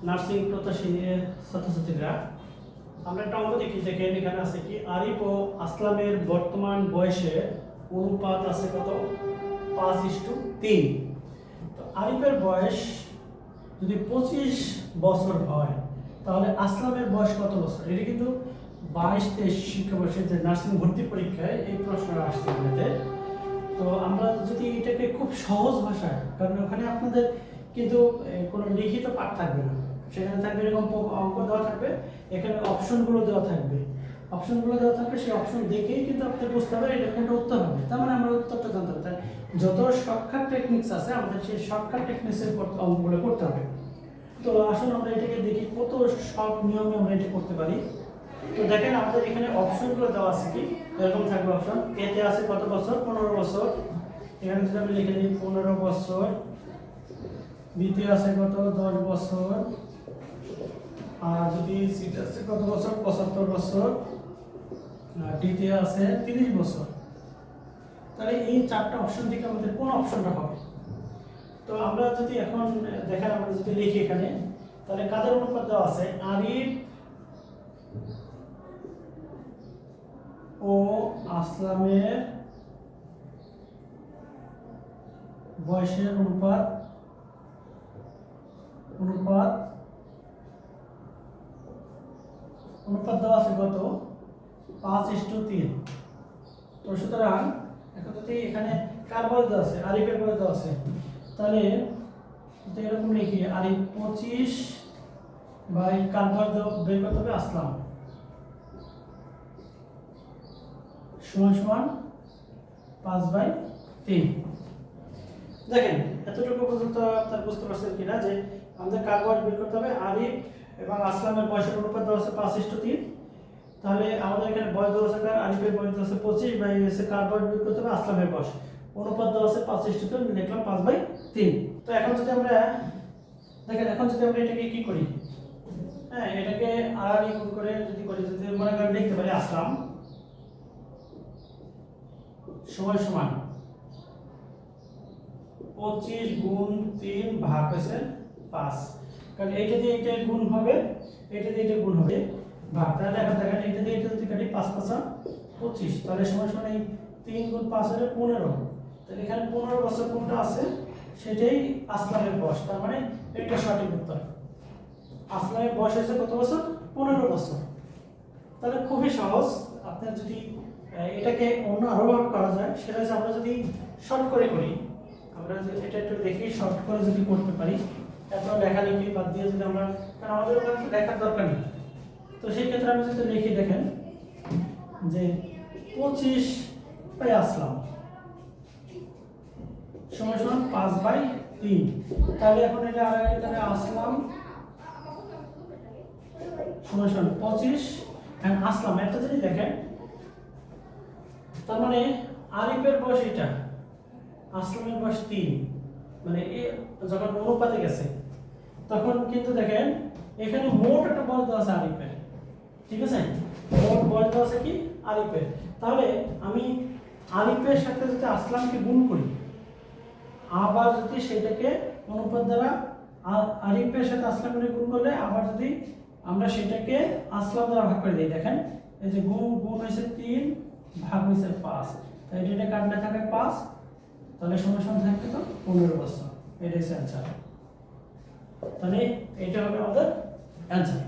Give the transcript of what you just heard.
Nursing প্রত্যাশী ছাত্রছাত্রীরা, আমরা একটা অঙ্ক দেখি। দেখেন এখানে আছে কি, আরিফ ও আসলামের বর্তমান বয়সের অনুপাত আছে কত? 5:3। তো আরিফের বয়স যদি 25 বছর হয়, তাহলে আসলামের বয়স কত বছর? এটা কিন্তু 22-23 শিক্ষাবর্ষের যে নার্সিং ভর্তি পরীক্ষায় এই প্রশ্নটা আসছে আপনাদের। তো আমরা যদি এটাকে খুব সহজ ভাষায়, কারণ ওখানে আপনাদের কিন্তু কোনো লিখিত পাঠ থাকবে না, সেখানে থাকবে এরকম অঙ্ক দেওয়া থাকবে, এখানে অপশনগুলো দেওয়া থাকবে, সেই অপশন দেখেই কিন্তু আপনাদের বুঝতে হবে এটা কোনটা উত্তর হবে। তার মানে আমরা উত্তরটা জানতে হবে। তাই যত শর্টকাট টেকনিক্স আছে আমাদের সেই শর্টকাট টেকনিক্সের অঙ্কগুলো করতে হবে। তো আসুন আমরা এটাকে দেখি কত সব নিয়মে আমরা এটা করতে পারি। তো দেখেন আমাদের এখানে অপশনগুলো দেওয়া আছে কি, এরকম থাকবে অপশন। এতে আছে কত বছর? 15 বছর। এখানে যদি আমি লিখে দিই 15 বছর। বিতে আছে কত? 10 বছর। আর যদি সিতে আছে কত বছর? 75 বছর। আর ডিতে আছে 30 বছর। তাহলে এই চারটা অপশন থেকে আমাদের কোন অপশনটা হবে? তো আমরা যদি এখন দেখেন, আমরা যদি লিখি এখানে, তাহলে কাদের অনুপাত দেওয়া আছে? আরিফ ও আসলামের বয়সের অনুপাত দেওয়া আছে কত? 5:3। তো সুতরাং এখন যদি এখানে কার বয়স দেওয়া আছে? আরিফের বয়স দেওয়া আছে, তাহলে যদি এরকম লিখি আরিফ 25 বাই কার বয়স বের করতে হবে? আসলাম, সমান 5/3। দেখেন এতটুকু পর্যন্ত আপনারা বুঝতে পারছেন কিনা যে আমাদের কার বয়স বের করতে হবে? আরিফ এবং আসলামের বয়সের অনুপাত দেওয়া আছে 5:3। তাহলে আমাদের এখানে বয়স দেওয়া আছে কার? আরিফের বয়স দেওয়া আছে 25 বাই এসে কার বয়স বের করতে হবে? আসলামের বয়স। অনুপাত দেওয়া আছে 5:3, লিখলাম 5/3। তো এখন যদি আমরা দেখেন, এখন যদি আমরা এটাকে কি করি, হ্যাঁ এটাকে আর গুণ করে যদি করি, যদি মনে করেন লিখতে পারি আসলাম সমান 25 গুণ 3 ভাগ হয়েছে 5। কারণ এইটা দিয়ে এটা গুণ হবে, এটা দিয়ে এটা গুণ হবে ভাগ। তাহলে এখন দেখেন এটা দিয়ে এটা যদি কাটি 5×5 = 25, তাহলে সমান এই 3 গুণ 5 হলে 15। তাহলে এখানে 15 বছর কোনটা আছে? সেটাই আসলামের বয়স। তার মানে এটা সঠিক উত্তর। আসলামের বয়স হচ্ছে কত বছর? 15 বছর। তাহলে খুবই সহজ। আপনার যদি এটাকে অন্য আরোভাবে করা যায়, সেটা হচ্ছে আমরা যদি শর্ট করে করি, আমরা এটা একটু দেখি শর্ট করে যদি করতে পারি, এত লেখালেখি বাদ দিয়ে যদি আমরা, কারণ আমাদের ওখানে লেখার দরকার নেই, তো সেই ক্ষেত্রে আমি যদি লিখি, দেখেন যে 25 বাই আসলাম সমান 5/3। তাহলে এখন এটা তাহলে আসলাম সমান 25 এন্ড আসলাম। একটা জিনিস দেখেন, তার মানে আরিফের বয়স এটা, আসলামের বয়স 3, মানে যখন অনুপাতে গেছে তখন কিন্তু দেখেন এখানে মোট একটা বয়স দেওয়া আছে আরিফের, ঠিক আছে? মোট বয়স দেওয়া আছে কি আরিফের। তাহলে আমি আরিফের সাথে যদি আসলামকে গুণ করি, আবার যদি সেটাকে অনুপাত দ্বারা আরিফের সাথে আসলামের গুণ করলে, আবার যদি আমরা সেটাকে আসলাম দ্বারা ভাগ করে দিই, দেখেন এই যে গুণ হয়েছে 3 ভাগ হয়েছে 5, তাই এটা কাটলে থাকে 5, তাহলে সমান থাকবে তো 15 বছর। এটাই অ্যান্সার। তাহলে এটা হবে আমাদের অ্যান্সার।